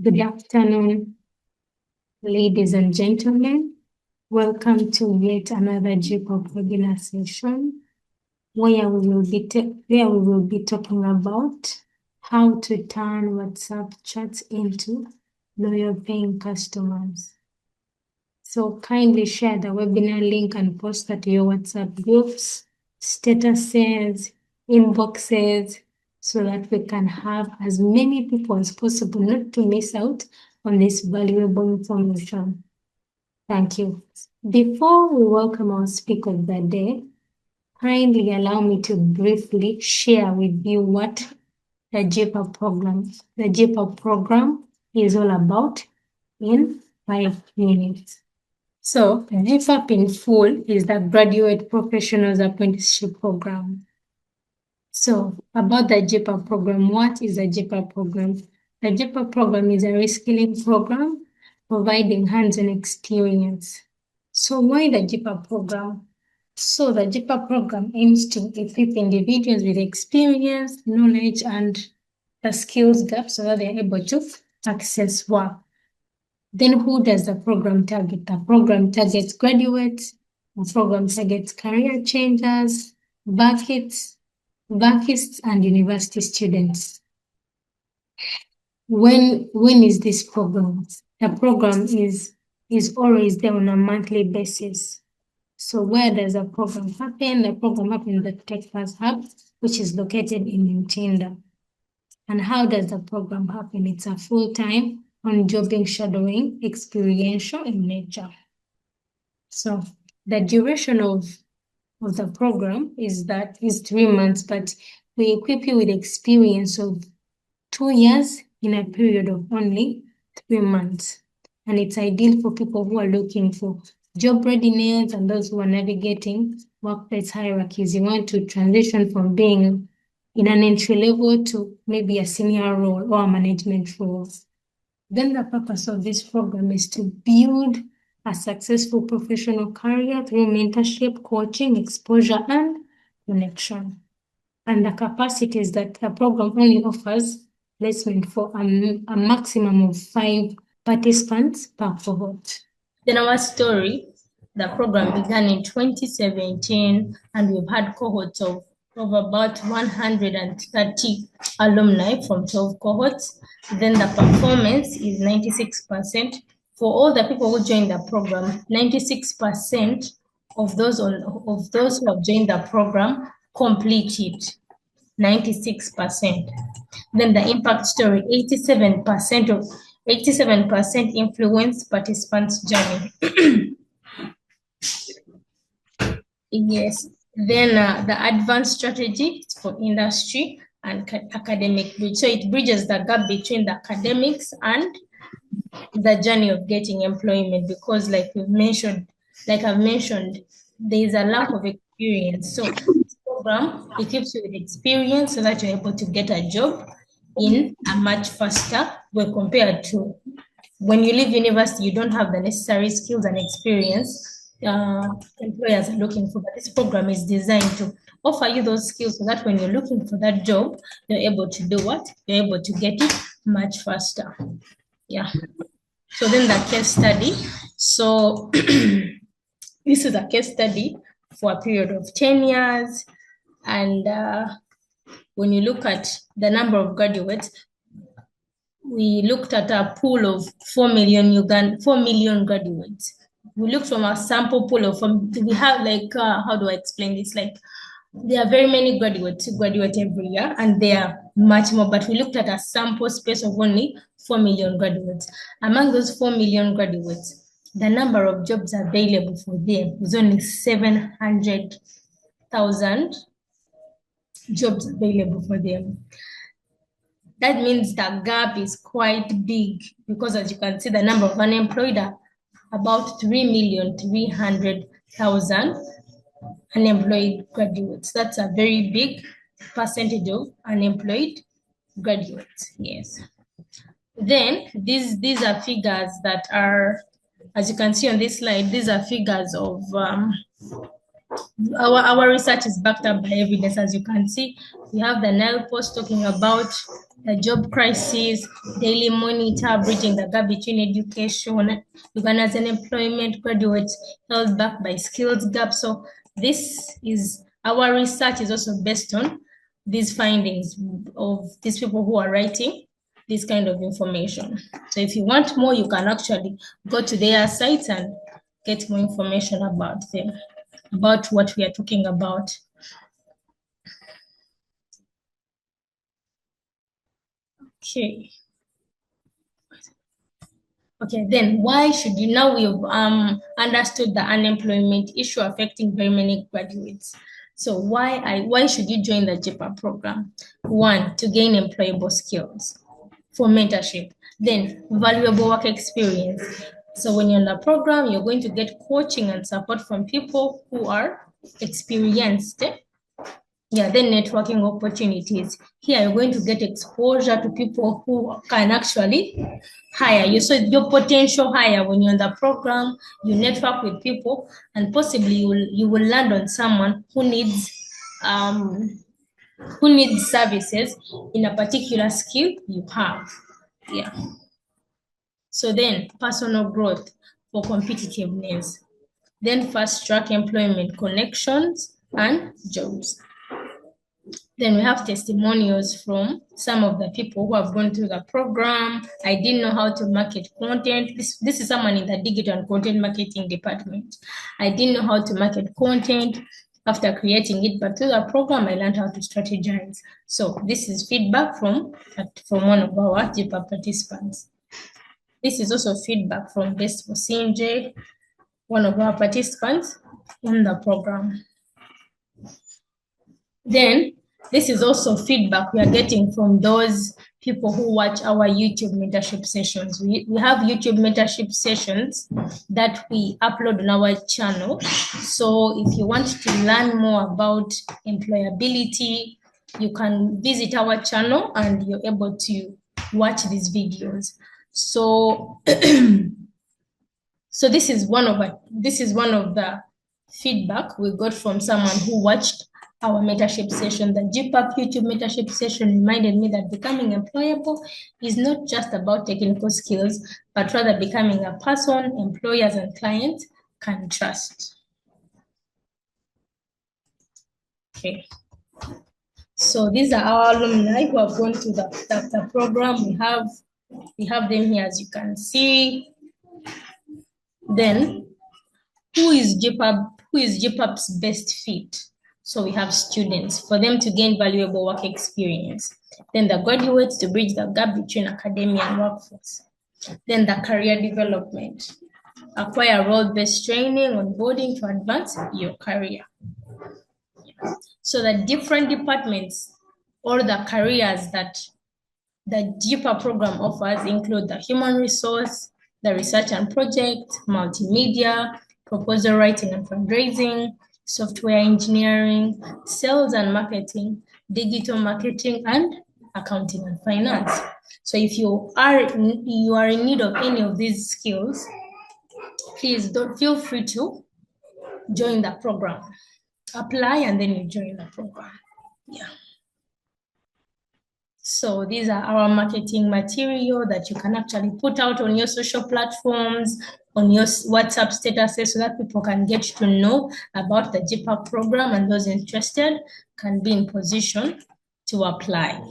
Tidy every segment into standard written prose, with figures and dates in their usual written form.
Good afternoon, ladies and gentlemen. Welcome to yet another JPOP webinar session where we will be talking about how to turn WhatsApp chats into loyal paying customers. So kindly share the webinar link and post that to your WhatsApp groups, statuses, inboxes, so that we can have as many people as possible not to miss out on this valuable information. Thank you. Before we welcome our speaker of the day, kindly allow me to briefly share with you what the JPOP program is all about in 5 minutes. So, GFAP in full is the Graduate Professionals Apprenticeship Program. So, about the JPAP program, what is a JPAP program? The JPAP program is a reskilling program providing hands-on experience. So, why the JPAP program? So, the JPAP program aims to equip individuals with experience, knowledge, and the skills gaps so that they're able to access work. Then who does the program target? The program targets graduates, the program targets career changers, vacists, and university students. When is this program? The program is always there on a monthly basis. So where does the program happen? The program happens at TechFast Hub, which is located in Mtinda. And how does the program happen? It's a full-time on-jobbing shadowing, experiential in nature. So the duration of the program is 3 months, but we equip you with experience of 2 years in a period of only 3 months. And it's ideal for people who are looking for job readiness and those who are navigating workplace hierarchies. You want to transition from being in an entry level to maybe a senior role or a management role. Then the purpose of this program is to build a successful professional career through mentorship, coaching, exposure, and connection. And the capacity is that the program only offers placement for a maximum of 5 participants per cohort. Then our story, the program began in 2017, and we've had cohorts of about 130 alumni from 12 cohorts. Then the performance is 96%. For all the people who joined the program, 96% of those who have joined the program completed. 96%. Then the impact story, 87% influence participants' journey. Yes. Then the advanced strategy for industry and academic bridge. So it bridges the gap between the academics and the journey of getting employment, because like I've mentioned, there is a lack of experience. So this program equips you with experience so that you're able to get a job in a much faster way compared to when you leave university, you don't have the necessary skills and experience employers are looking for. But this program is designed to offer you those skills so that when you're looking for that job, you're able to do what? You're able to get it much faster. Yeah. So then the case study. So this is a case study for a period of 10 years. And when you look at the number of graduates, we looked at a pool of 4 million graduates. We looked from a sample pool of, we have like, how do I explain this? Like, there are very many graduates who graduate every year, and there are much more, but we looked at a sample space of only 4 million graduates. Among those 4 million graduates, the number of jobs available for them is only 700,000 jobs available for them. That means the gap is quite big, because as you can see, the number of unemployed are about 3,300,000 unemployed graduates. That's a very big percentage of unemployed graduates. Yes. Then these are figures that are, as you can see on this slide, these are figures of Our research is backed up by evidence. As you can see, we have the Nile Post talking about the job crisis, Daily Monitor bridging the gap between education, Uganda's unemployment, graduates held back by skills gap. So our research is also based on these findings of these people who are writing this kind of information. So if you want more, you can actually go to their sites and get more information about them, about what we are talking about. Okay. Okay, then why should you, now we've understood the unemployment issue affecting very many graduates. So why should you join the JPA program? One, to gain employable skills for mentorship, then valuable work experience. So when you're in the program, you're going to get coaching and support from people who are experienced. Yeah, then networking opportunities. Here you're going to get exposure to people who can actually hire you. So your potential hire when you're in the program, you network with people, and possibly you will land on someone who needs services in a particular skill you have. Yeah. So then personal growth for competitiveness. Then fast track employment connections and jobs. Then we have testimonials from some of the people who have gone through the program. I didn't know how to market content. This is someone in the digital and content marketing department. I didn't know how to market content after creating it, but through the program, I learned how to strategize. So this is feedback from one of our JPA participants. This is also feedback from Best Musinje, one of our participants on the program. Then this is also feedback we are getting from those people who watch our YouTube mentorship sessions. We have YouTube mentorship sessions that we upload on our channel. So if you want to learn more about employability, you can visit our channel and you're able to watch these videos. So, so this is one of the feedback we got from someone who watched our mentorship session. The GPAP YouTube mentorship session reminded me that becoming employable is not just about technical skills, but rather becoming a person employers and clients can trust. Okay. So these are our alumni who have gone to the program. We have them here, as you can see. Then, who is GPAP's best fit? So we have students for them to gain valuable work experience. Then the graduates to bridge the gap between academia and workforce. Then the career development. Acquire role-based training, onboarding to advance your career. So the different departments or the careers that the JPA program offers include the human resource, the research and project, multimedia, proposal writing and fundraising, software engineering, sales and marketing, digital marketing, and accounting and finance. So if you are in need of any of these skills, please don't feel free to join the program. Apply and then you join the program. Yeah. So these are our marketing material that you can actually put out on your social platforms, on your WhatsApp statuses, so that people can get to know about the JPAP program, and those interested can be in position to apply.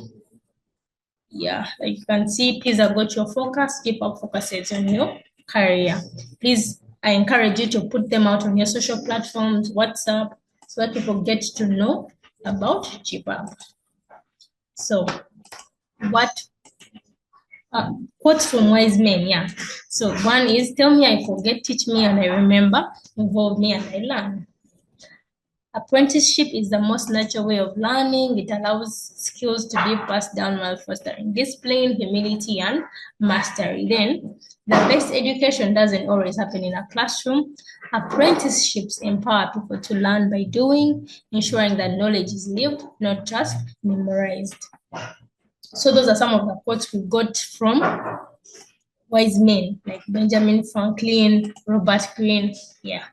Yeah, like you can see, please have got your focus. JPAP focuses on your career. Please, I encourage you to put them out on your social platforms, WhatsApp, so that people get to know about JPAP. So quotes from wise men, yeah. So one is, tell me I forget, teach me and I remember, involve me and I learn. Apprenticeship is the most natural way of learning. It allows skills to be passed down while fostering discipline, humility, and mastery. Then, the best education doesn't always happen in a classroom. Apprenticeships empower people to learn by doing, ensuring that knowledge is lived, not just memorized. So those are some of the quotes we got from wise men like Benjamin Franklin, Robert Greene. Yeah.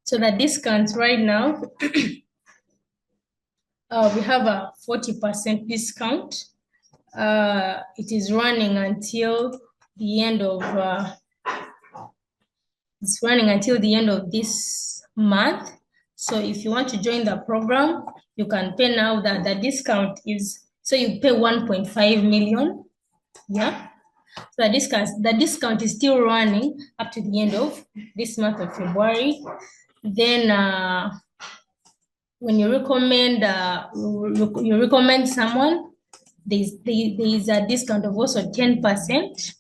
So So the discounts right now, we have a 40% discount. It is running until the end of this month. So if you want to join the program, you can pay now. That the discount is, so you pay 1.5 million. Yeah. So the discount is still running up to the end of this month of February. Then when you recommend someone, there is a discount of also 10%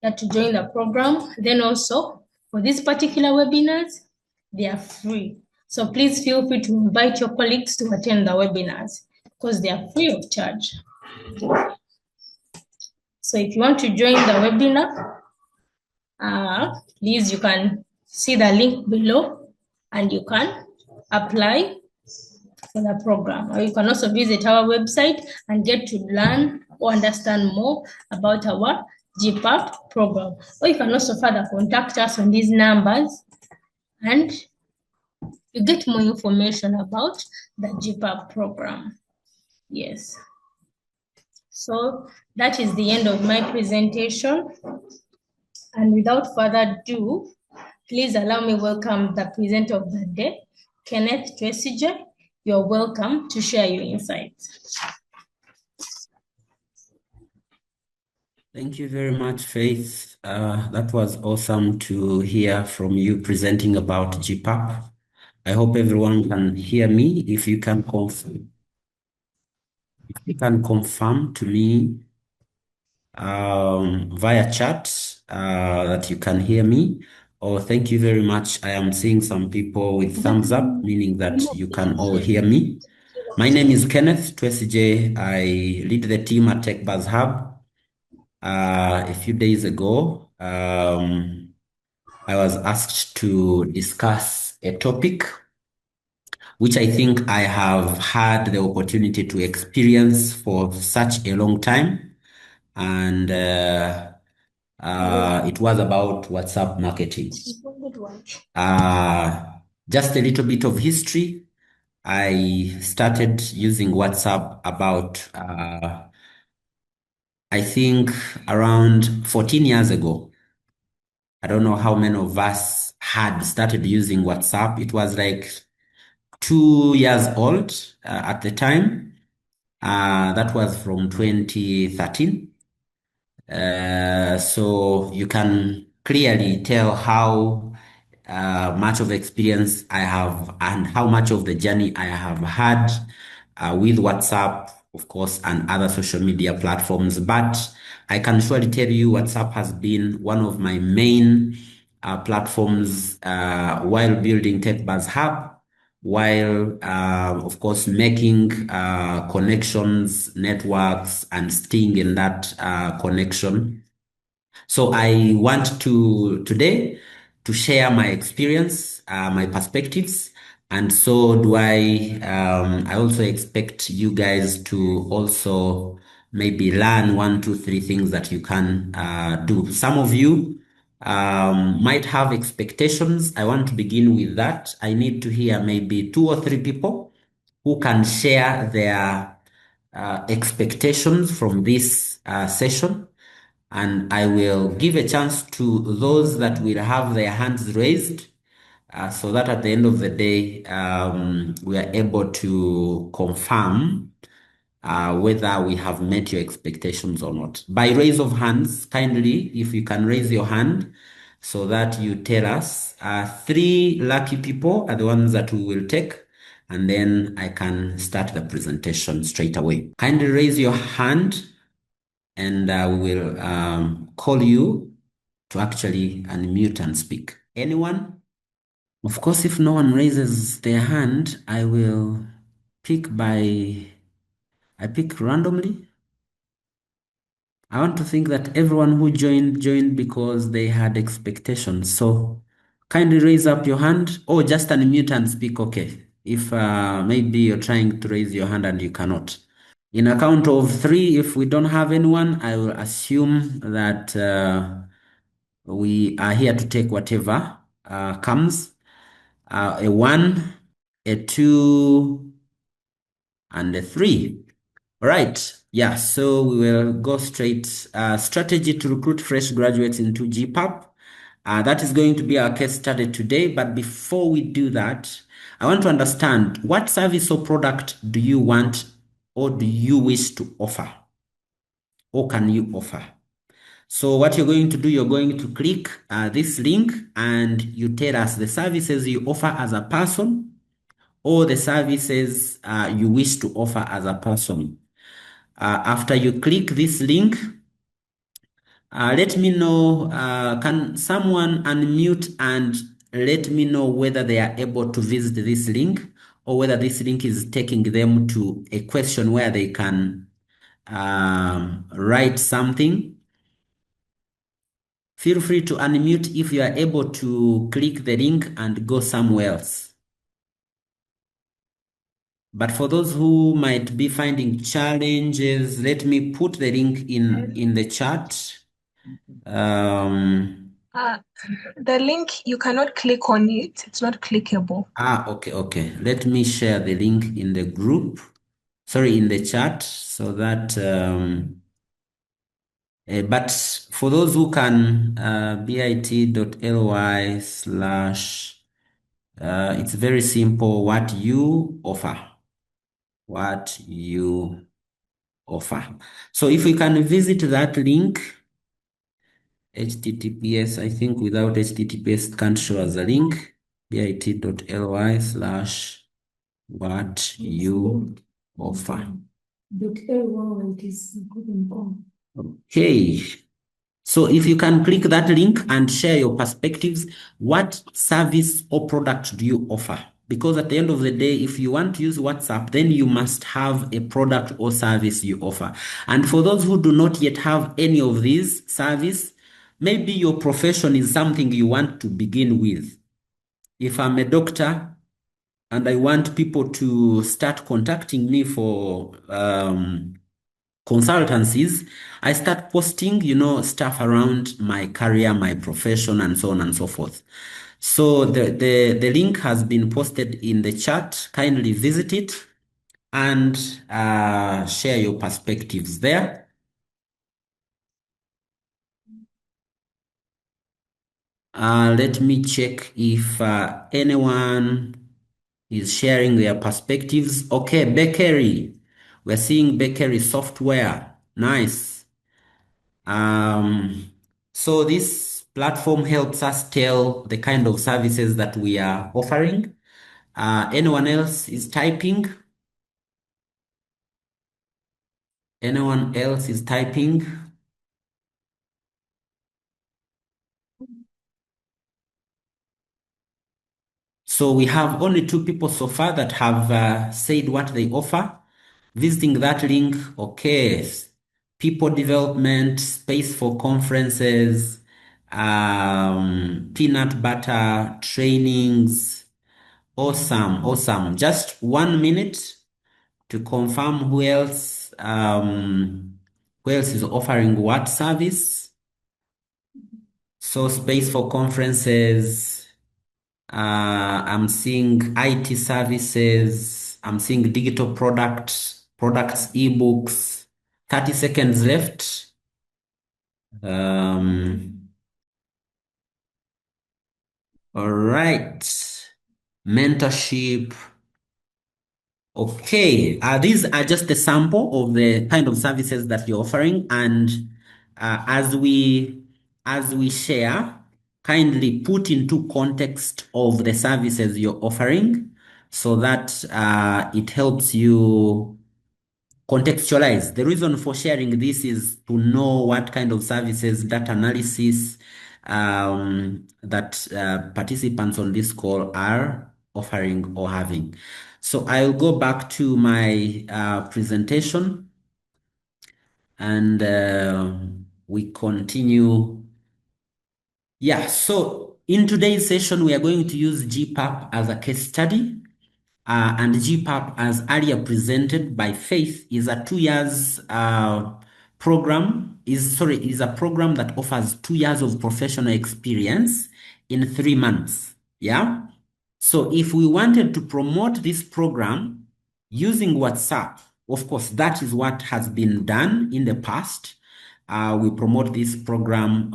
to join the program. Then also for these particular webinars, they are free. So please feel free to invite your colleagues to attend the webinars because they are free of charge. So if you want to join the webinar, please, you can see the link below and you can apply for the program. Or you can also visit our website and get to learn or understand more about our GPAP program. Or you can also further contact us on these numbers and you get more information about the GPAP program. Yes. So that is the end of my presentation. And without further ado, please allow me welcome the presenter of the day, Kenneth Twesige. You're welcome to share your insights. Thank you very much, Faith. That was awesome to hear from you presenting about GPAP. I hope everyone can hear me. If you can confirm to me via chat that you can hear me. Oh, thank you very much. I am seeing some people with thumbs up, meaning that you can all hear me. My name is Kenneth Twesige. I lead the team at TechBuzz Hub. A few days ago, I was asked to discuss a topic which I think I have had the opportunity to experience for such a long time. And it was about WhatsApp marketing. Just a little bit of history. I started using WhatsApp about, I think, around 14 years ago. I don't know how many of us had started using WhatsApp. It was like 2 years old at the time. That was from 2013. So you can clearly tell how much of experience I have and how much of the journey I have had with WhatsApp, of course, and other social media platforms. But I can surely tell you WhatsApp has been one of my main platforms while building TechBuzz Hub, while, of course, making connections, networks, and staying in that connection. So I want to today to share my experience, my perspectives, and so do I. I also expect you guys to also maybe learn 1, 2, 3 things that you can do. Some of you might have expectations. I want to begin with that. I need to hear maybe 2 or 3 people who can share their expectations from this session. And I will give a chance to those that will have their hands raised so that at the end of the day, we are able to confirm whether we have met your expectations or not. By raise of hands, kindly, if you can raise your hand so that you tell us. 3 lucky people are the ones that we will take, and then I can start the presentation straight away. Kindly raise your hand and we will call you to actually unmute and speak. Anyone? Of course, if no one raises their hand, I will pick randomly. I want to think that everyone who joined because they had expectations. So kindly raise up your hand or just unmute and speak, okay. If maybe you're trying to raise your hand and you cannot. In a count of 3, if we don't have anyone, I will assume that we are here to take whatever comes. a 1, a 2, and a 3. All right. Yeah, so we will go straight. Strategy to recruit fresh graduates into GPAP. That is going to be our case study today. But before we do that, I want to understand what service or product do you want or do you wish to offer? Or can you offer? So what you're going to do, you're going to click this link and you tell us the services you offer as a person or the services you wish to offer as a person. After you click this link, let me know, can someone unmute and let me know whether they are able to visit this link or whether this link is taking them to a question where they can write something. Feel free to unmute if you are able to click the link and go somewhere else. But for those who might be finding challenges, let me put the link in the chat. The link, you cannot click on it. It's not clickable. Okay. Let me share the link in the group. Sorry, in the chat so that, but for those who can, bit.ly/, it's very simple, what you offer. What you offer. So if we can visit that link, HTTPS, I think without HTTPS it can't show us a link, bit.ly/what you offer. Okay. So if you can click that link and share your perspectives, what service or product do you offer? Because at the end of the day, if you want to use WhatsApp, then you must have a product or service you offer. And for those who do not yet have any of these service, maybe your profession is something you want to begin with. If I'm a doctor and I want people to start contacting me for consultancies, I start posting, stuff around my career, my profession, and so on and so forth. So the link has been posted in the chat. Kindly visit it and share your perspectives there. Let me check if anyone is sharing their perspectives. Okay, Bakery. We're seeing Bakery software. Nice. So this platform helps us tell the kind of services that we are offering. Anyone else is typing? Anyone else is typing? So we have only 2 people so far that have said what they offer. Visiting that link, okay. People development, space for conferences, peanut butter trainings. Awesome. Just 1 minute to confirm who else is offering what service. So space for conferences, I'm seeing IT services, I'm seeing digital products, ebooks. 30 seconds left. All right. Mentorship. Okay, these are just a sample of the kind of services that you're offering, and as we share, kindly put into context of the services you're offering so that it helps you contextualize. The reason for sharing this is to know what kind of services, data analysis that participants on this call are offering or having. So I'll go back to my presentation and we continue. Yeah, so in today's session, we are going to use GPAP as a case study. And GPAP, as earlier presented by Faith, is a 2 years program, is a program that offers 2 years of professional experience in 3 months. Yeah. So if we wanted to promote this program using WhatsApp, of course, that is what has been done in the past. We promote this program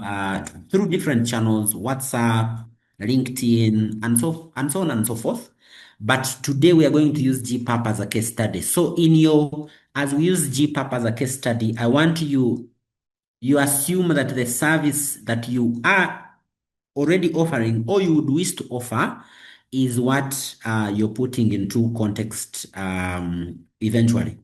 through different channels, WhatsApp, LinkedIn, and so on and so forth. But today we are going to use GPAP as a case study. So as we use GPAP as a case study, I want you assume that the service that you are already offering or you would wish to offer is what you're putting into context eventually.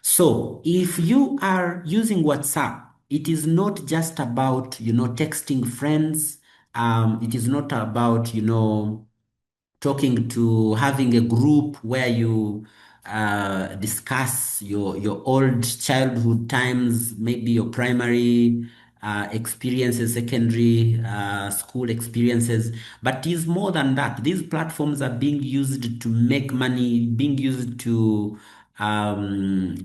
So if you are using WhatsApp, it is not just about, texting friends. It is not about, having a group where you discuss your old childhood times, maybe your primary experiences, secondary school experiences. But it is more than that. These platforms are being used to make money, being used to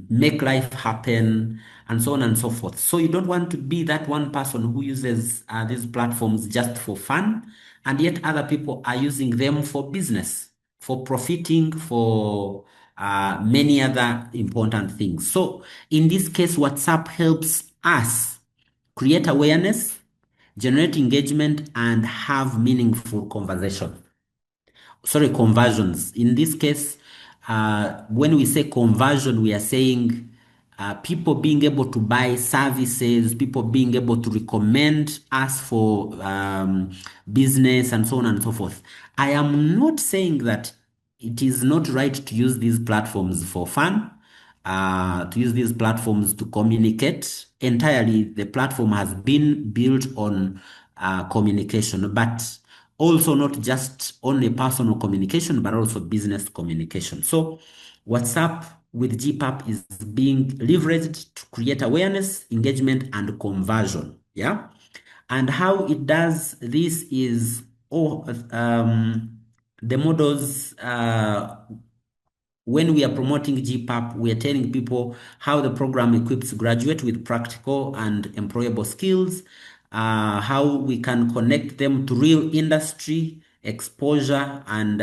make life happen, and so on and so forth. So you don't want to be that one person who uses these platforms just for fun, and yet other people are using them for business, for profiting, for many other important things. So in this case, WhatsApp helps us create awareness, generate engagement, and have meaningful conversations. Conversions. In this case, when we say conversion, we are saying people being able to buy services, people being able to recommend us for business, and so on and so forth. I am not saying that it is not right to use these platforms for fun, to use these platforms to communicate. Entirely, the platform has been built on communication, but also not just only personal communication, but also business communication. So WhatsApp with GPAP is being leveraged to create awareness, engagement, and conversion. Yeah. And how it does this is the models. When we are promoting GPAP, we are telling people how the program equips graduates with practical and employable skills, how we can connect them to real industry exposure and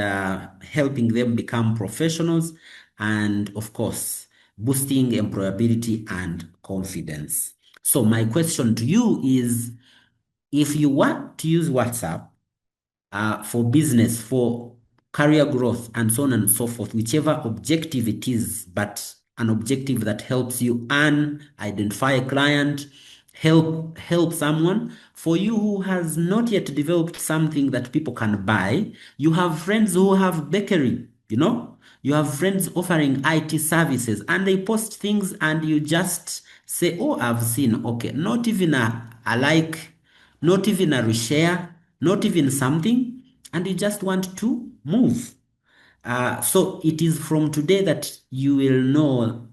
helping them become professionals, and of course, boosting employability and confidence. So my question to you is, if you want to use WhatsApp for business, for career growth, and so on and so forth, whichever objective it is, but an objective that helps you identify a client, help someone. For you who has not yet developed something that people can buy, you have friends who have bakery, you have friends offering IT services, and they post things and you just say, oh, I've seen. Okay, not even a like, not even a reshare, not even something, and you just want to move. So it is from today that you will know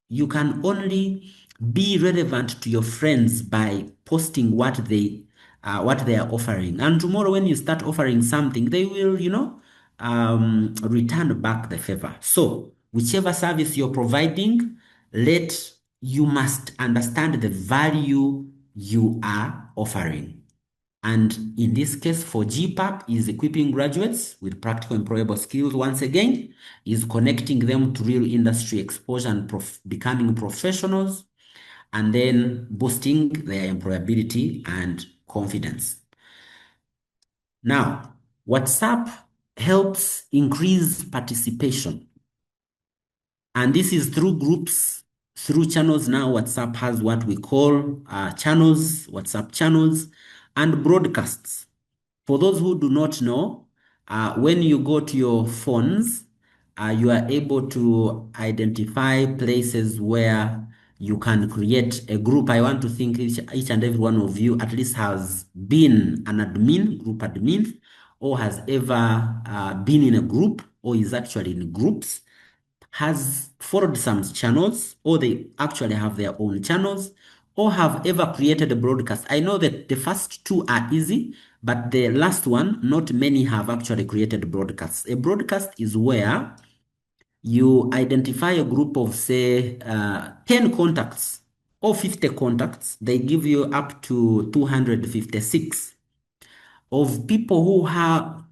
you can only be relevant to your friends by posting what they are offering. And tomorrow when you start offering something, they will, return back the favor. So whichever service you're providing, you must understand the value you are offering. And in this case, for GPAP, is equipping graduates with practical employable skills. Once again, is connecting them to real industry exposure and becoming professionals, and then boosting their employability and confidence. Now, WhatsApp helps increase participation. And this is through groups, through channels. Now WhatsApp has what we call channels, WhatsApp channels, and broadcasts. For those who do not know, when you go to your phones, you are able to identify places where you can create a group. I want to think each and every one of you at least has been an admin, group admin, or has ever been in a group, or is actually in groups, has followed some channels, or they actually have their own channels, or have ever created a broadcast. I know that the first two are easy, but the last one, not many have actually created broadcasts. A broadcast is where you identify a group of, say, 10 contacts or 50 contacts. They give you up to 256 of people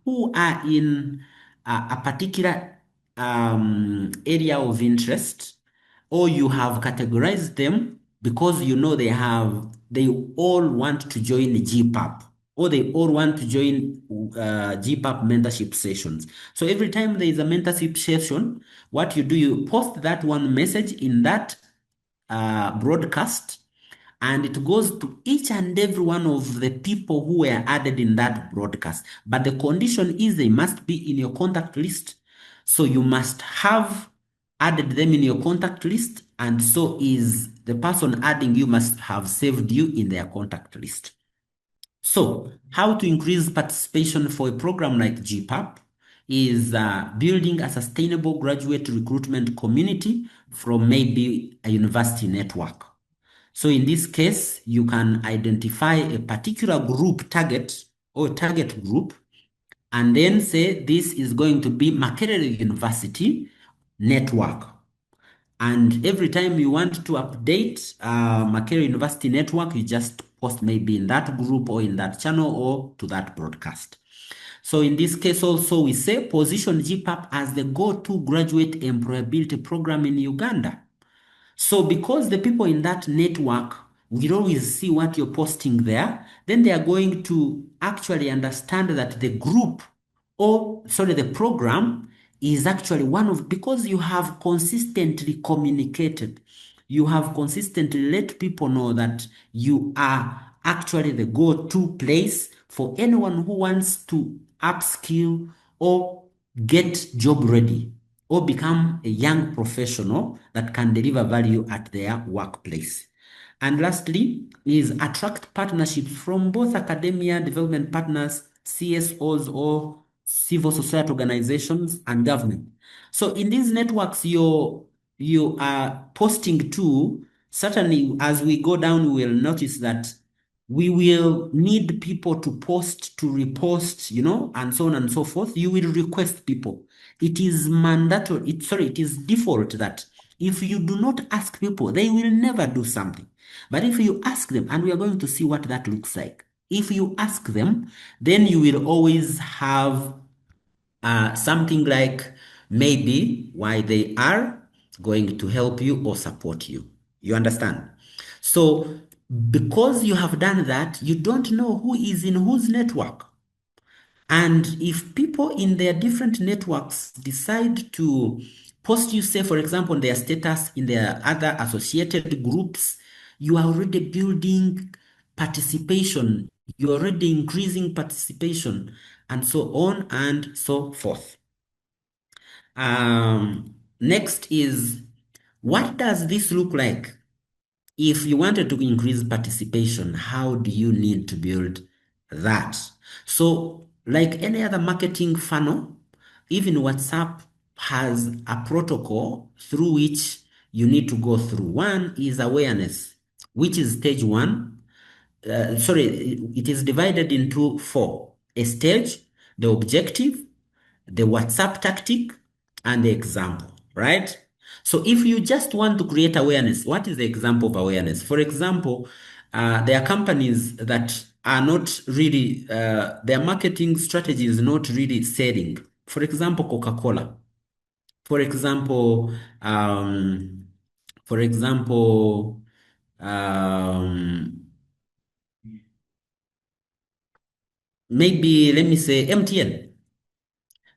who are in a particular area of interest, or you have categorized them because you know they all want to join the GPAP, or they all want to join GPAP mentorship sessions. So every time there is a mentorship session, what you do, you post that one message in that broadcast, and it goes to each and every one of the people who were added in that broadcast. But the condition is they must be in your contact list. So you must have added them in your contact list, and so is the person adding you must have saved you in their contact list. So how to increase participation for a program like GPAP is building a sustainable graduate recruitment community from maybe a university network. So in this case, you can identify a particular group target or target group, and then say this is going to be Makerere University network. And every time you want to update Makerere University network, you just post maybe in that group or in that channel or to that broadcast. So in this case also, we say position GPAP as the go-to graduate employability program in Uganda. So because the people in that network will always see what you're posting there, then they are going to actually understand that the group, the program is actually because you have consistently communicated, you have consistently let people know that you are actually the go-to place for anyone who wants to upskill or get job ready or become a young professional that can deliver value at their workplace. And lastly is attract partnerships from both academia, development partners, CSOs, or civil society organizations and government. So in these networks you are posting to, certainly as we go down, we will notice that we will need people to post, to repost, and so on and so forth. You will request people. It is mandatory, it is default that if you do not ask people, they will never do something. But if you ask them, and we are going to see what that looks like, if you ask them, then you will always have something like maybe why they are going to help you or support you. You understand? So because you have done that, you don't know who is in whose network. And if people in their different networks decide to post you, say, for example, on their status in their other associated groups, you are already building participation, you're already increasing participation, and so on and so forth. Next is, what does this look like? If you wanted to increase participation, how do you need to build that? So like any other marketing funnel, even WhatsApp has a protocol through which you need to go through. One is awareness, which is stage one. It is divided into 4. A stage, the objective, the WhatsApp tactic, and the example, right? So if you just want to create awareness, what is the example of awareness? For example, there are companies that are not really, their marketing strategy is not really selling. For example, Coca-Cola. For example, maybe let me say MTN.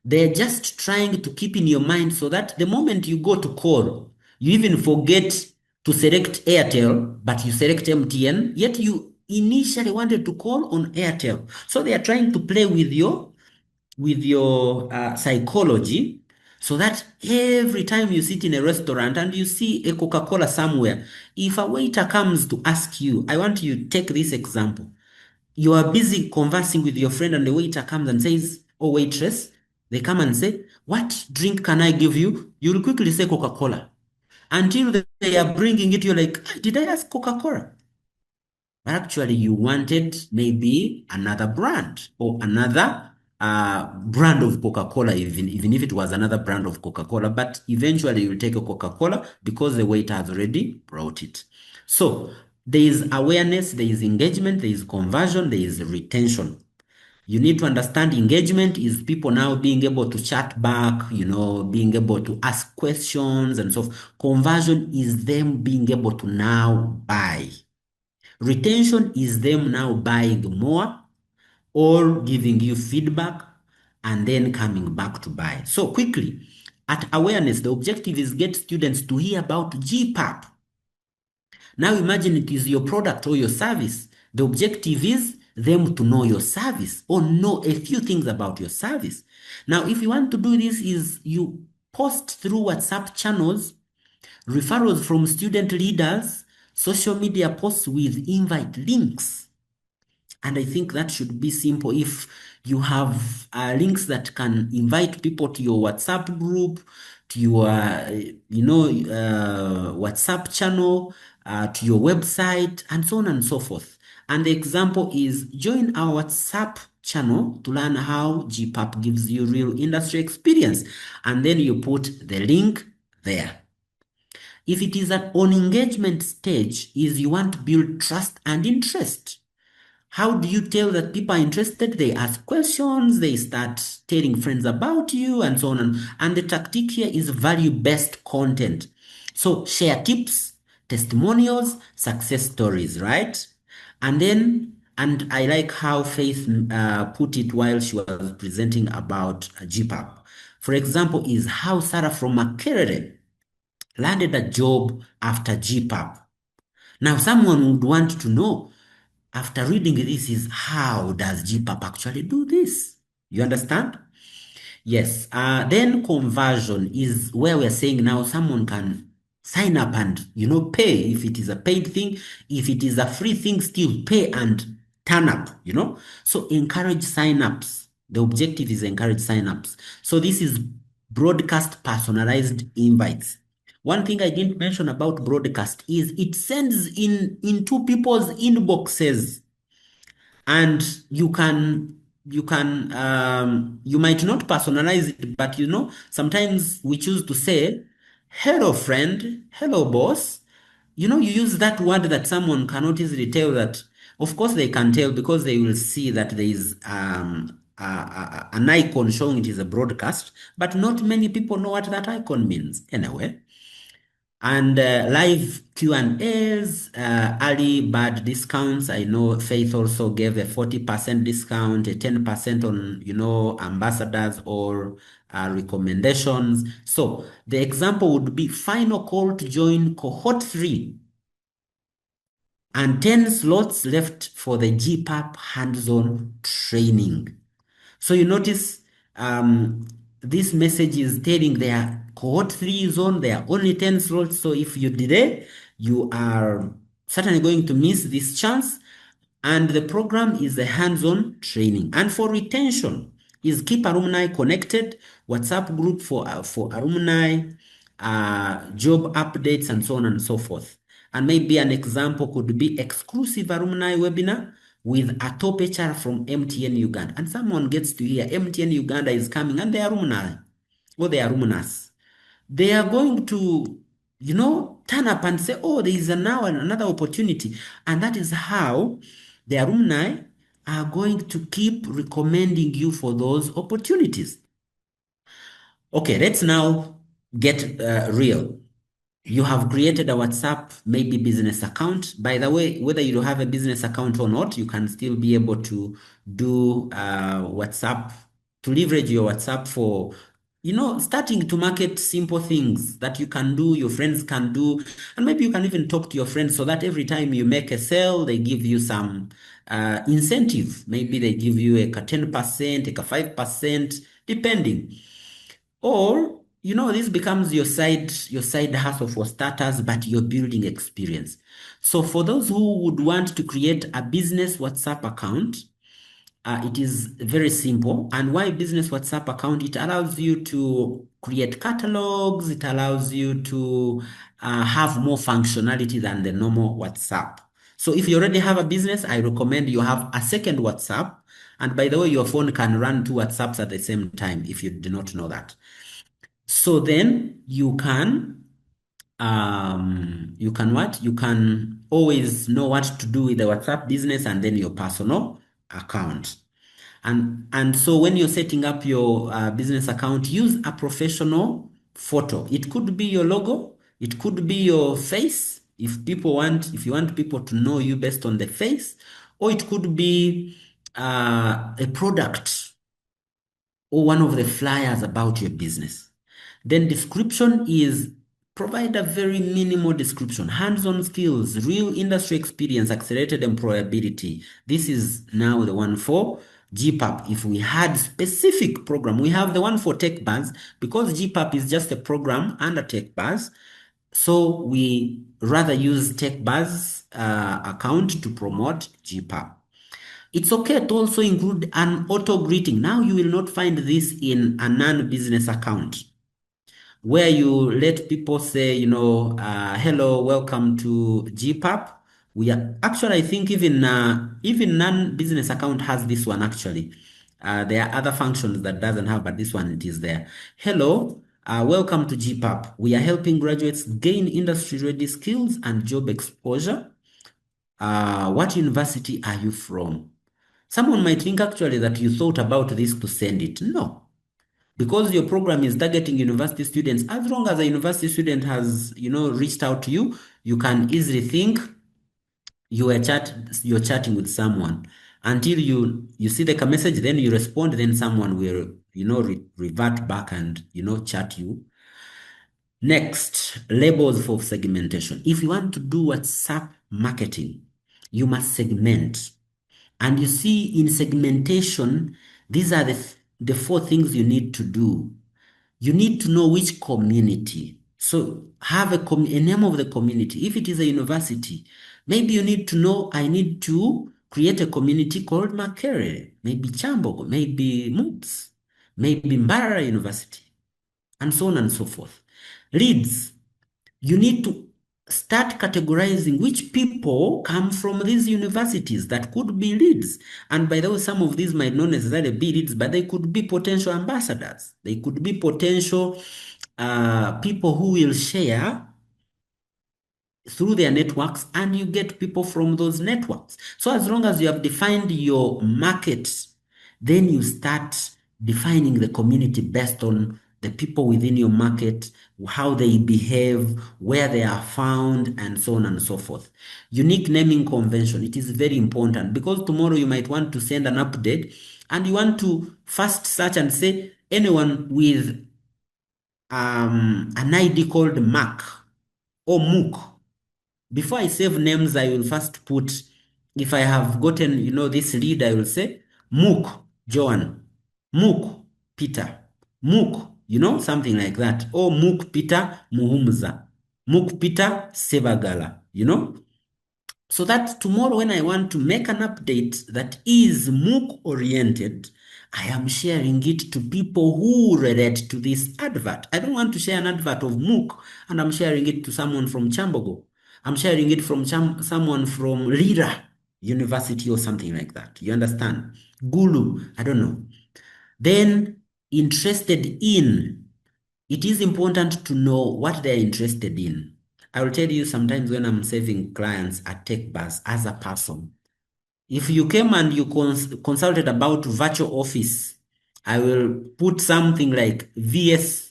They're just trying to keep in your mind so that the moment you go to call, you even forget to select Airtel, but you select MTN, yet you initially wanted to call on Airtel. So they are trying to play with your psychology, so that every time you sit in a restaurant and you see a Coca-Cola somewhere, if a waiter comes to ask you, I want you to take this example. You are busy conversing with your friend and the waiter comes and says, oh, waitress, they come and say, what drink can I give you? You'll quickly say Coca-Cola. Until they are bringing it, you're like, did I ask Coca-Cola? But actually you wanted maybe another brand or another brand of Coca-Cola, even if it was another brand of Coca-Cola, but eventually you'll take a Coca-Cola because the waiter has already brought it. So there is awareness, there is engagement, there is conversion, there is retention. You need to understand engagement is people now being able to chat back, being able to ask questions and so forth. Conversion is them being able to now buy. Retention is them now buying more or giving you feedback and then coming back to buy. So quickly, at awareness, the objective is get students to hear about GPAP. Now imagine it is your product or your service. The objective is them to know your service or know a few things about your service. Now, if you want to do this, is you post through WhatsApp channels, referrals from student leaders, social media posts with invite links. And I think that should be simple. If you have links that can invite people to your WhatsApp group, to your, WhatsApp channel, to your website, and so on and so forth. And the example is join our WhatsApp channel to learn how GPAP gives you real industry experience. And then you put the link there. If it is on engagement stage, is you want to build trust and interest. How do you tell that people are interested? They ask questions, they start telling friends about you, and so on. And the tactic here is value-based content. So share tips, testimonials, success stories, right? And I like how Faith put it while she was presenting about GPAP. For example, is how Sarah from Makerere landed a job after GPAP. Now, someone would want to know, after reading this, is how does GPAP actually do this? You understand? Yes. Then conversion is where we're saying now someone can sign up and, pay if it is a paid thing. If it is a free thing, still pay and turn up, So encourage sign-ups. The objective is encourage sign-ups. So this is broadcast personalized invites. One thing I didn't mention about broadcast is it sends into people's inboxes, and you might not personalize it, but sometimes we choose to say, hello friend, hello boss. You use that word that someone cannot easily tell that. Of course they can tell because they will see that there is an icon showing it is a broadcast, but not many people know what that icon means anyway. And live Q&As, early bird discounts. I know Faith also gave a 40% discount, a 10% on, ambassadors or recommendations. So the example would be final call to join cohort 3 and 10 slots left for the GPAP hands-on training. So you notice this message is telling their cohort 3 is on, there are only 10 slots. So if you delay, you are certainly going to miss this chance. And the program is a hands-on training. And for retention is keep alumni connected, WhatsApp group for alumni, job updates, and so on and so forth. And maybe an example could be exclusive alumni webinar with a top HR from MTN Uganda. And someone gets to hear MTN Uganda is coming and the alumni or the alumnus. They are going to, turn up and say, oh, there is now another opportunity. And that is how the alumni are going to keep recommending you for those opportunities. Okay, let's now get real. You have created a WhatsApp, maybe business account. By the way, whether you have a business account or not, you can still be able to do WhatsApp, to leverage your WhatsApp for, starting to market simple things that you can do, your friends can do, and maybe you can even talk to your friends so that every time you make a sale, they give you some incentive. Maybe they give you a 10%, a 5%, depending. Or, this becomes your side hustle for starters, but you're building experience. So for those who would want to create a business WhatsApp account, it is very simple. And why business WhatsApp account? It allows you to create catalogs. It allows you to have more functionality than the normal WhatsApp. So if you already have a business, I recommend you have a second WhatsApp. And by the way, your phone can run 2 WhatsApps at the same time if you do not know that. So then you can what? You can always know what to do with the WhatsApp business and then your personal account. And so when you're setting up your business account, use a professional photo. It could be your logo, it could be your face, if you want people to know you based on the face, or it could be a product or one of the flyers about your business. Then description is provide a very minimal description, hands-on skills, real industry experience, accelerated employability. This is now the one for GPAP. If we had specific program, we have the one for TechBuzz because GPAP is just a program under TechBuzz. So we rather use TechBuzz account to promote GPAP. It's okay to also include an auto greeting. Now you will not find this in a non-business account where you let people say, hello, welcome to GPAP. We are actually, I think even non-business account has this one actually. There are other functions that doesn't have, but this one it is there. Hello, welcome to GPAP. We are helping graduates gain industry-ready skills and job exposure. What university are you from? Someone might think actually that you thought about this to send it. No. Because your program is targeting university students, as long as a university student has, reached out to you, you can easily think you're chatting with someone until you see the message, then you respond, then someone will, revert back and, chat you. Next, labels for segmentation. If you want to do WhatsApp marketing, you must segment. And you see, in segmentation, these are the 4 things you need to do. You need to know which community. So have a name of the community. If it is a university, maybe you need to know, I need to create a community called Makerere, maybe Chambogo, maybe MUPS, maybe Mbarara University, and so on and so forth. Leads. You need to start categorizing which people come from these universities that could be leads. And by the way, some of these might not necessarily be leads, but they could be potential ambassadors. They could be potential people who will share through their networks, and you get people from those networks. So as long as you have defined your market, then you start defining the community based on the people within your market, how they behave, where they are found, and so on and so forth. Unique naming convention, it is very important because tomorrow you might want to send an update and you want to first search and say anyone with an ID called Mac or Mook. Before I save names, I will first put, if I have gotten, this lead, I will say Mook Joan, Mook Peter, Mook, something like that. Or Mook Peter Muhumza, Mook Peter Sebagala, So that tomorrow when I want to make an update that is MOOC oriented, I am sharing it to people who relate to this advert. I don't want to share an advert of MOOC and I'm sharing it to someone from Chambogo. I'm sharing it from someone from Lira University or something like that. You understand? Gulu, I don't know. Then interested in. It is important to know what they're interested in. I will tell you sometimes when I'm saving clients at TechBuzz as a person, if you came and you consulted about virtual office, I will put something like virtual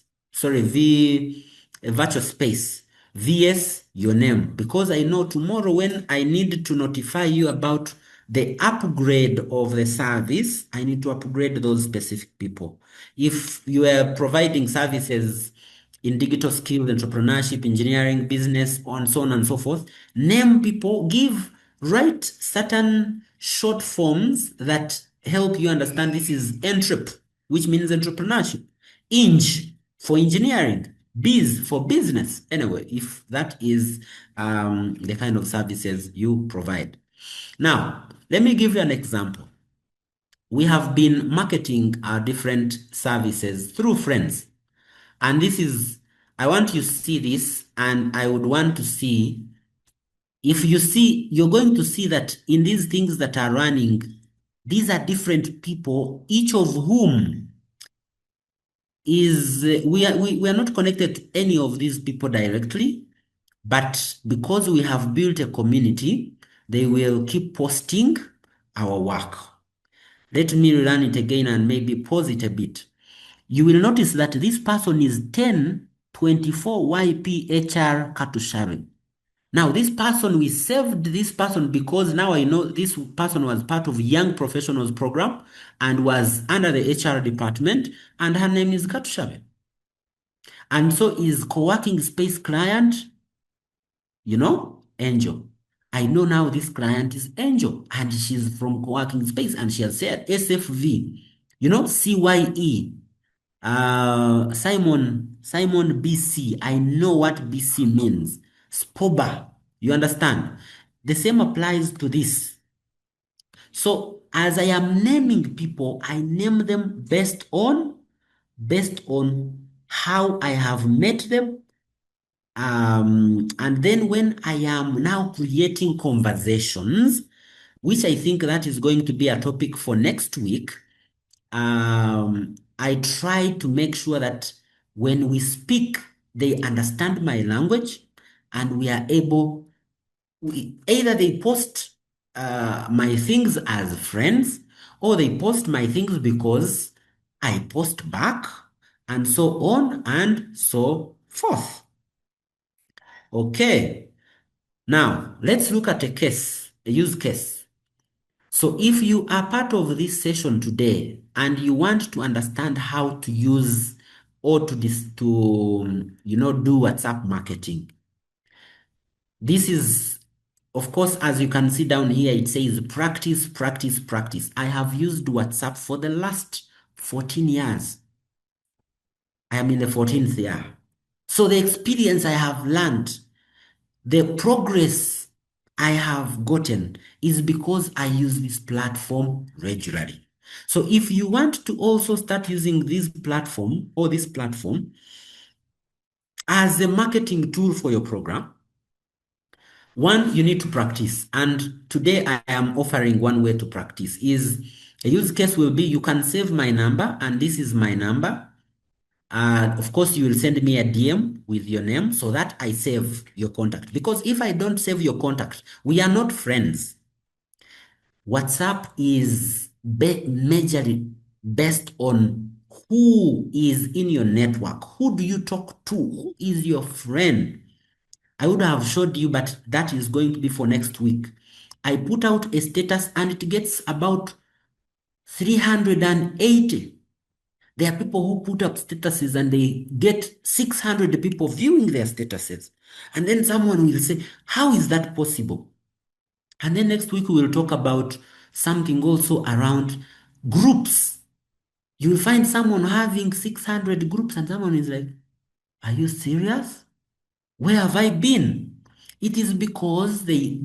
space, VS, your name, because I know tomorrow when I need to notify you about the upgrade of the service, I need to upgrade those specific people. If you are providing services in digital skills, entrepreneurship, engineering, business, and so on and so forth, name people, write certain short forms that help you understand this is entrep, which means entrepreneurship, eng for engineering, biz for business. Anyway, if that is the kind of services you provide. Now, let me give you an example. We have been marketing our different services through friends. And this is, I want you to see this, and I would want to see, if you see, you're going to see that in these things that are running, these are different people, each of whom is, we are not connected to any of these people directly, but because we have built a community, they will keep posting our work. Let me run it again and maybe pause it a bit. You will notice that this person is 1024 YPHR Katushabe. Now, this person, we saved this person because now I know this person was part of Young Professionals Program and was under the HR department, and her name is Katushabe. And so is co-working space client, Angel. I know now this client is Angel, and she's from co-working space, and she has said SFV, CYE, Simon BC. I know what BC means. SPOBA, you understand? The same applies to this. So as I am naming people, I name them based on how I have met them. And then when I am now creating conversations, which I think that is going to be a topic for next week, I try to make sure that when we speak, they understand my language and we are able, either they post my things as friends or they post my things because I post back and so on and so forth. Okay, now let's look at a use case. So if you are part of this session today and you want to understand how to use or to do WhatsApp marketing, this is, of course, as you can see down here, it says practice, practice, practice. I have used WhatsApp for the last 14 years. I am in the 14th year. So the experience I have learned, the progress I have gotten is because I use this platform regularly. So if you want to also start using this platform as a marketing tool for your program, one, you need to practice. And today I am offering one way to practice. Is a use case will be, you can save my number, and this is my number. Of course, you will send me a DM with your name so that I save your contact. Because if I don't save your contact, we are not friends. WhatsApp is majorly based on who is in your network. Who do you talk to? Who is your friend? I would have showed you, but that is going to be for next week. I put out a status and it gets about 380. There are people who put up statuses and they get 600 people viewing their statuses. And then someone will say, how is that possible? And then next week we will talk about something also around groups. You will find someone having 600 groups and someone is like, are you serious? Where have I been? It is because they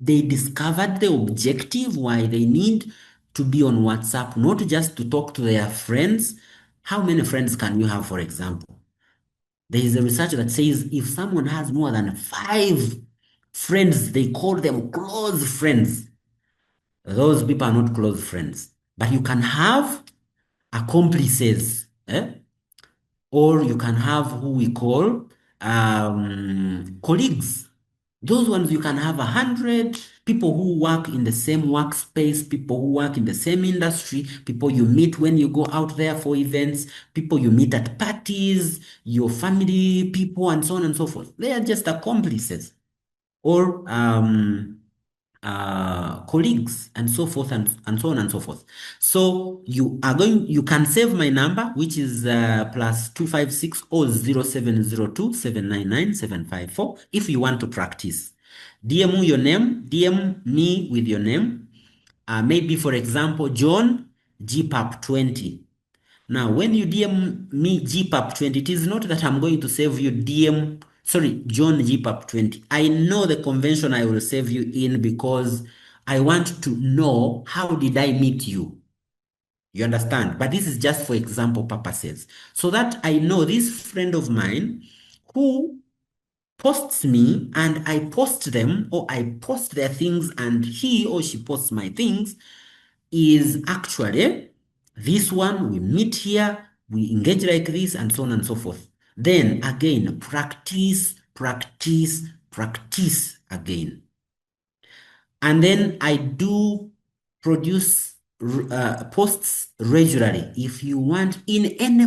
discovered the objective why they need to be on WhatsApp, not just to talk to their friends. How many friends can you have, for example? There is a research that says if someone has more than 5 friends, they call them close friends. Those people are not close friends. But you can have accomplices, or you can have who we call colleagues. Those ones you can have 100 people who work in the same workspace, people who work in the same industry, people you meet when you go out there for events, people you meet at parties, your family people, and so on and so forth. They are just accomplices or colleagues and so forth and so on and so forth. So you can save my number, which is +256 or 0702 799 754 if you want to practice. DM your name, DM me with your name. Maybe, for example, John GPAP20. Now, when you DM me GPAP20, it is not that I'm going to save you John GPAP20. I know the convention I will save you in because I want to know how did I meet you. You understand? But this is just for example purposes. So that I know this friend of mine who posts me and I post them, or I post their things and he or she posts my things, is actually this one. We meet here, we engage like this, and so on and so forth. Then again, practice, practice, practice again. And then I do produce posts regularly, if you want in any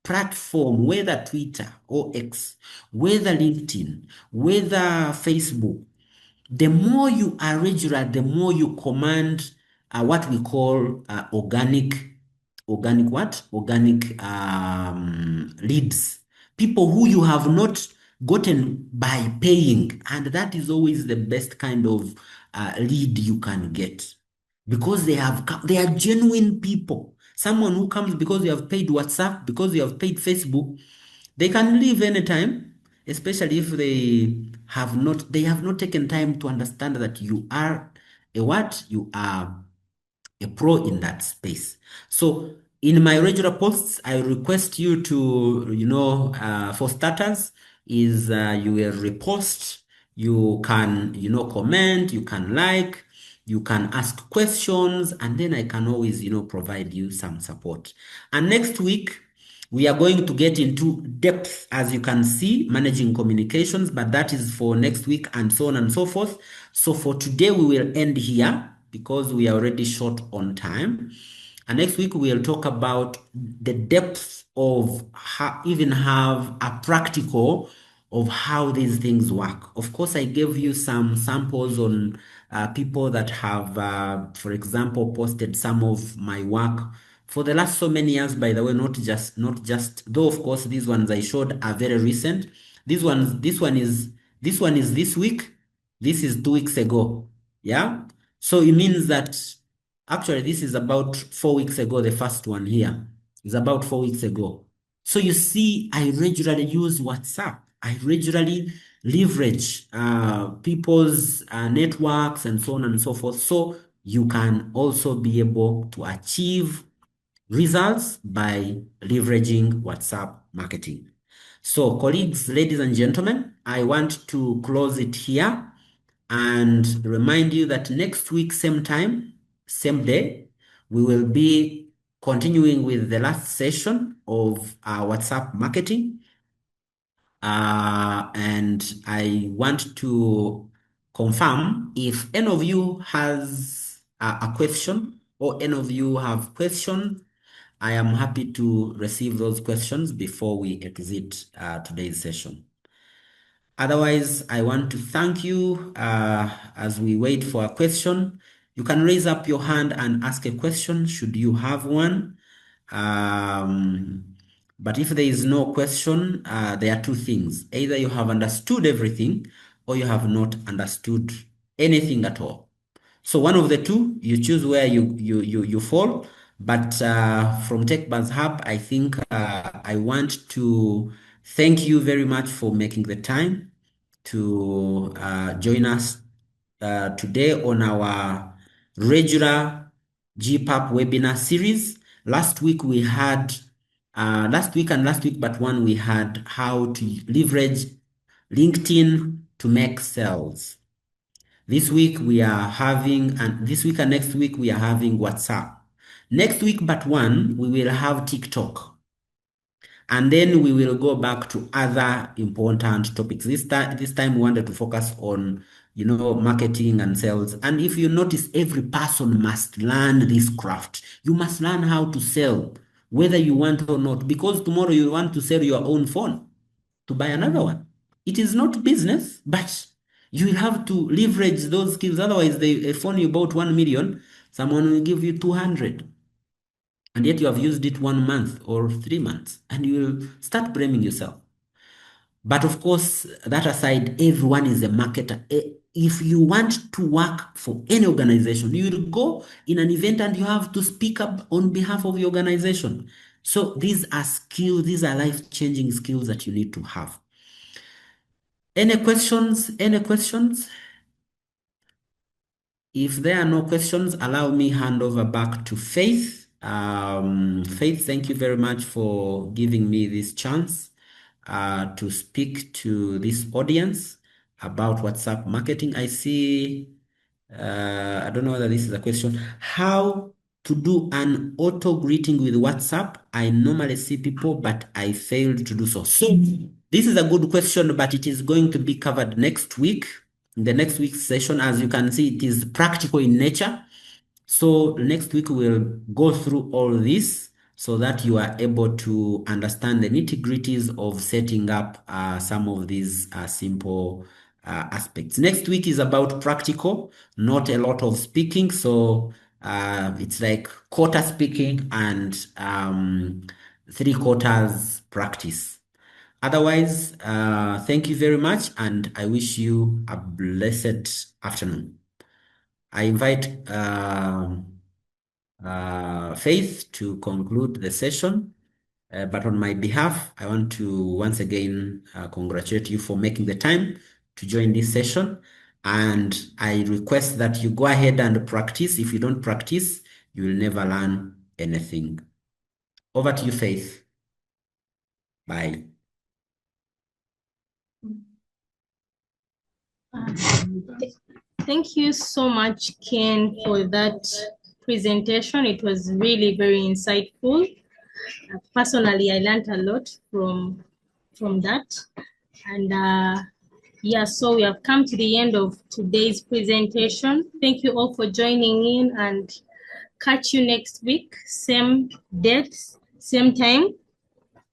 platform, whether Twitter or X, whether LinkedIn, whether Facebook, the more you are regular, the more you command what we call organic leads. People who you have not gotten by paying, and that is always the best kind of lead you can get, because they are genuine people. Someone who comes because you have paid WhatsApp, because you have paid Facebook, they can leave anytime, especially if they have not taken time to understand that you are you are a pro in that space. So in my regular posts, I request you to, for starters, is you will repost, you can, comment, you can like, you can ask questions, and then I can always, provide you some support. And next week, we are going to get into depth, as you can see, managing communications, but that is for next week and so on and so forth. So for today, we will end here because we are already short on time. And next week, we'll talk about the depth of even have a practical of how these things work. Of course, I gave you some samples on people that have, for example, posted some of my work for the last so many years, by the way, not just, though, of course, these ones I showed are very recent. This one is this week. This is 2 weeks ago. Yeah. So it means that actually this is about 4 weeks ago. The first one here is about 4 weeks ago. So you see, I regularly use WhatsApp. I regularly leverage people's networks and so on and so forth. So you can also be able to achieve results by leveraging WhatsApp marketing. So colleagues, ladies and gentlemen, I want to close it here and remind you that next week, same time, same day, we will be continuing with the last session of WhatsApp marketing. And I want to confirm if any of you has a question or any of you have questions. I am happy to receive those questions before we exit today's session. Otherwise, I want to thank you as we wait for a question. You can raise up your hand and ask a question should you have one. But if there is no question, there are two things. Either you have understood everything or you have not understood anything at all. So one of the two, you choose where you fall. But from TechBuzz Hub, I think I want to thank you very much for making the time to join us today on our regular GPAP webinar series. Last week we had, last week but one, we had how to leverage LinkedIn to make sales. This week we are having, and this week and next week we are having WhatsApp. Next week but one, we will have TikTok. And then we will go back to other important topics. This time we wanted to focus on, marketing and sales. And if you notice, every person must learn this craft. You must learn how to sell, whether you want or not, because tomorrow you want to sell your own phone to buy another one. It is not business, but you have to leverage those skills. Otherwise, a phone you bought 1 million, someone will give you 200. And yet you have used it 1 month or 3 months, and you will start blaming yourself. But of course, that aside, everyone is a marketer. If you want to work for any organization, you will go in an event and you have to speak up on behalf of your organization. So these are skills, these are life-changing skills that you need to have. Any questions? Any questions? If there are no questions, allow me hand over back to Faith. Faith, thank you very much for giving me this chance to speak to this audience about WhatsApp marketing. I see, I don't know whether this is a question. How to do an auto greeting with WhatsApp? I normally see people, but I failed to do so. So this is a good question, but it is going to be covered next week, in the next week's session. As you can see, it is practical in nature. So next week we'll go through all this so that you are able to understand the nitty-gritties of setting up some of these simple aspects. Next week is about practical, not a lot of speaking. So it's like quarter speaking and 3/4 practice. Otherwise, thank you very much, and I wish you a blessed afternoon. I invite Faith to conclude the session. But on my behalf, I want to once again congratulate you for making the time to join this session. And I request that you go ahead and practice. If you don't practice, you will never learn anything. Over to you, Faith. Bye. Thank you so much, Ken, for that presentation. It was really very insightful. Personally, I learned a lot from that. And yeah, so we have come to the end of today's presentation. Thank you all for joining in, and catch you next week, same date, same time,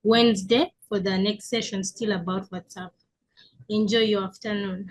Wednesday, for the next session still about WhatsApp. Enjoy your afternoon.